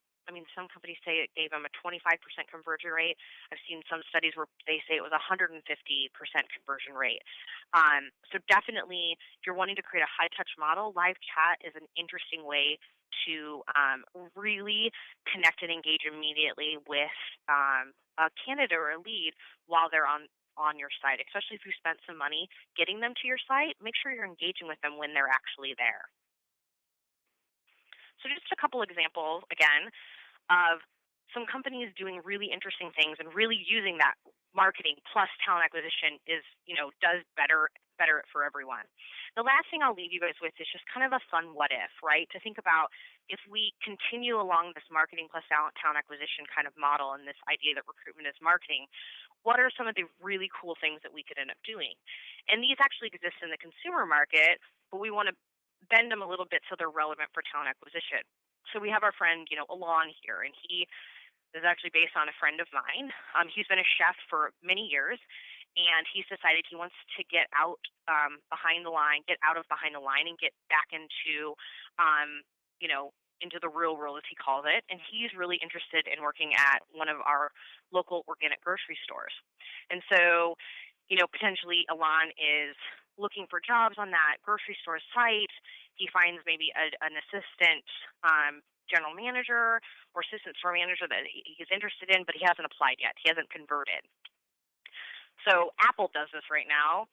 some companies say it gave them a 25% conversion rate. I've seen some studies where they say it was 150% conversion rate. So definitely, if you're wanting to create a high-touch model, live chat is an interesting way to really connect and engage immediately with a candidate or a lead while they're on your site, especially if you spent some money getting them to your site. Make sure you're engaging with them when they're actually there. So just a couple examples, again, of some companies doing really interesting things and really using that marketing plus talent acquisition does better for everyone. the last thing I'll leave you guys with is just kind of a fun what if, right? To think about if we continue along this marketing plus talent acquisition kind of model and this idea that recruitment is marketing, what are some of the really cool things that we could end up doing? And these actually exist in the consumer market, but we want to bend them a little bit so they're relevant for talent acquisition. So we have our friend, Alon here, and he is actually based on a friend of mine. He's been a chef for many years, and he's decided he wants to get out behind the line, and get back into, into the real world, as he calls it. And he's really interested in working at one of our local organic grocery stores. And so, potentially Alon is looking for jobs on that grocery store site. He finds maybe an assistant general manager or assistant store manager that he's interested in, but he hasn't applied yet. He hasn't converted. So Apple does this right now.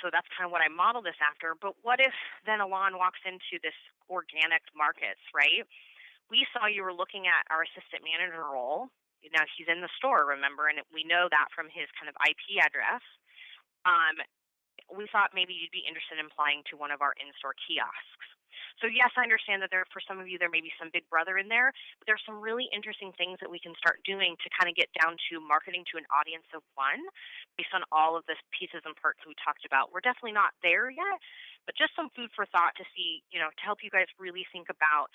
So that's kind of what I model this after. But what if then Alon walks into this organic markets, right? We saw you were looking at our assistant manager role. Now he's in the store, remember, and we know that from his kind of IP address. We thought maybe you'd be interested in applying to one of our in-store kiosks. So yes, I understand that for some of you, there may be some big brother in there, but there's some really interesting things that we can start doing to kind of get down to marketing to an audience of one based on all of the pieces and parts we talked about. We're definitely not there yet, but just some food for thought to see, to help you guys really think about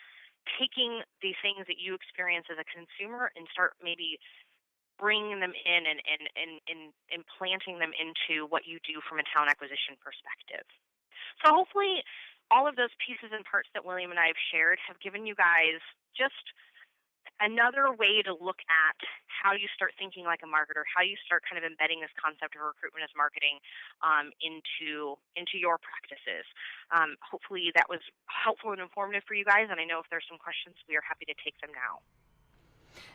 taking the things that you experience as a consumer and start maybe bringing them in and planting them into what you do from a talent acquisition perspective. So hopefully all of those pieces and parts that William and I have shared have given you guys just another way to look at how you start thinking like a marketer, how you start kind of embedding this concept of recruitment as marketing into your practices. Hopefully that was helpful and informative for you guys, and I know if there's some questions, we are happy to take them now.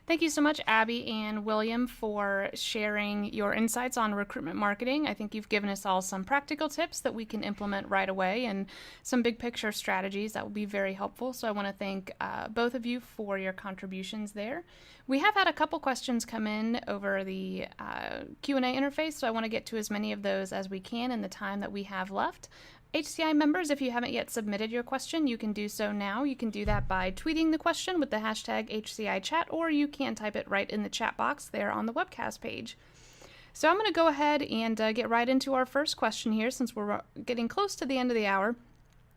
Thank you so much, Abby and William, for sharing your insights on recruitment marketing. I think you've given us all some practical tips that we can implement right away and some big picture strategies that will be very helpful. So I want to thank both of you for your contributions there. We have had a couple questions come in over the Q&A interface, so I want to get to as many of those as we can in the time that we have left. HCI members, if you haven't yet submitted your question, you can do so now. You can do that by tweeting the question with the hashtag HCIChat, or you can type it right in the chat box there on the webcast page. So I'm going to go ahead and get right into our first question here, since we're getting close to the end of the hour.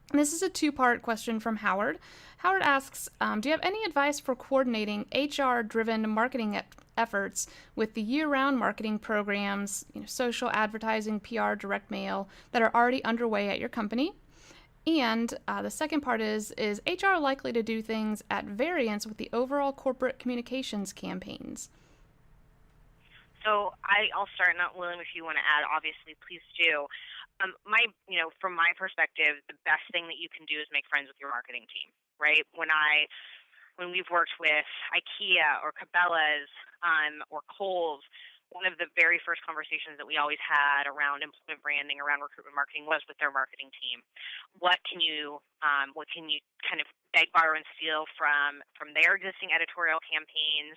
And this is a two-part question from Howard. Howard asks, do you have any advice for coordinating HR-driven marketing efforts with the year-round marketing programs, social advertising, PR, direct mail that are already underway at your company? And the second part is HR likely to do things at variance with the overall corporate communications campaigns? So I'll start, and William, if you want to add, obviously, please do. From my perspective, the best thing that you can do is make friends with your marketing team, right? When we've worked with IKEA or Cabela's or Kohl's, one of the very first conversations that we always had around employment branding, around recruitment marketing, was with their marketing team. What can you kind of beg, borrow, and steal from their existing editorial campaigns?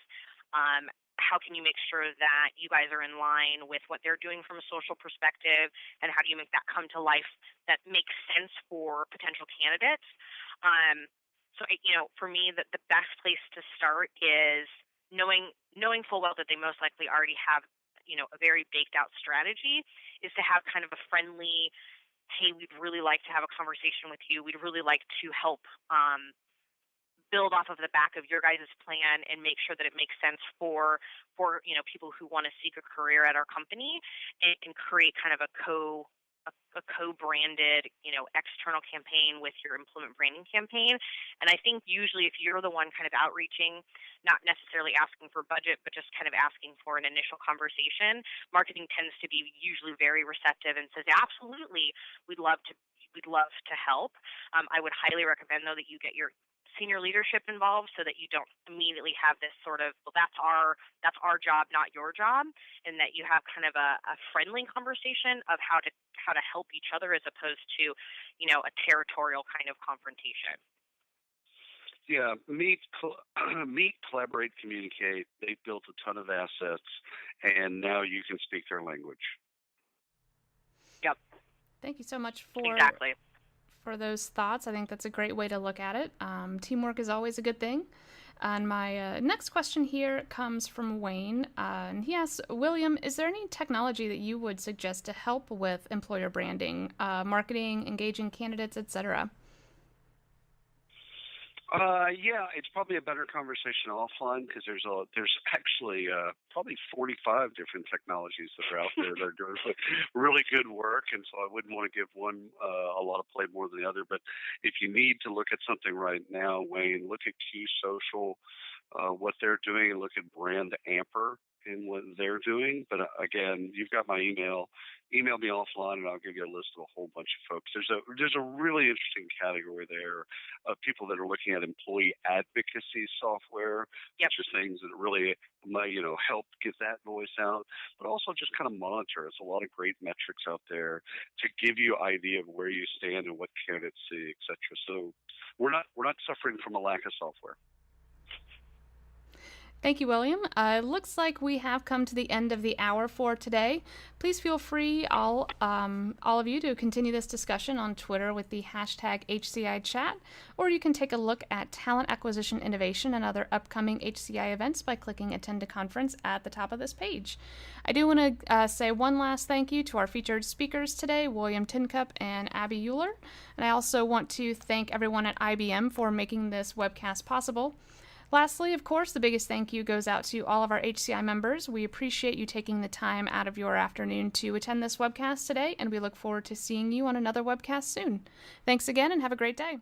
How can you make sure that you guys are in line with what they're doing from a social perspective, and how do you make that come to life that makes sense for potential candidates? For me, the best place to start is knowing full well that they most likely already have, a very baked out strategy, is to have kind of a friendly, hey, we'd really like to have a conversation with you. We'd really like to help build off of the back of your guys' plan and make sure that it makes sense for people who want to seek a career at our company, and create kind of a co-branded, external campaign with your employment branding campaign. And I think usually if you're the one kind of outreaching, not necessarily asking for budget, but just kind of asking for an initial conversation, marketing tends to be usually very receptive and says, absolutely, we'd love to help. I would highly recommend, though, that you get your senior leadership involved so that you don't immediately have this sort of, well, that's our job, not your job, and that you have kind of a friendly conversation of how to help each other, as opposed to, a territorial kind of confrontation. Yeah, meet, collaborate, communicate. They've built a ton of assets, and now you can speak their language. Yep. Thank you so much for those thoughts. I think that's a great way to look at it. Teamwork is always a good thing. And my next question here comes from Wayne. And he asks, William, is there any technology that you would suggest to help with employer branding, marketing, engaging candidates, etc.? Yeah, it's probably a better conversation offline because there's actually probably 45 different technologies that are out there that are doing really good work, and so I wouldn't want to give one a lot of play more than the other. But if you need to look at something right now, Wayne, look at Q Social, what they're doing, and look at Brand Amper and what they're doing. But again, you've got my email. Email me offline, and I'll give you a list of a whole bunch of folks. There's a really interesting category there of people that are looking at employee advocacy software, which are things that really might help get that voice out, but also just kind of monitor. There's a lot of great metrics out there to give you an idea of where you stand and what candidates see, etc. So we're not suffering from a lack of software. Thank you, William. It looks like we have come to the end of the hour for today. Please feel free, all of you, to continue this discussion on Twitter with the hashtag HCIChat, or you can take a look at talent acquisition innovation and other upcoming HCI events by clicking Attend a Conference at the top of this page. I do want to say one last thank you to our featured speakers today, William Tincup and Abby Euler. And I also want to thank everyone at IBM for making this webcast possible. Lastly, of course, the biggest thank you goes out to all of our HCI members. We appreciate you taking the time out of your afternoon to attend this webcast today, and we look forward to seeing you on another webcast soon. Thanks again, and have a great day.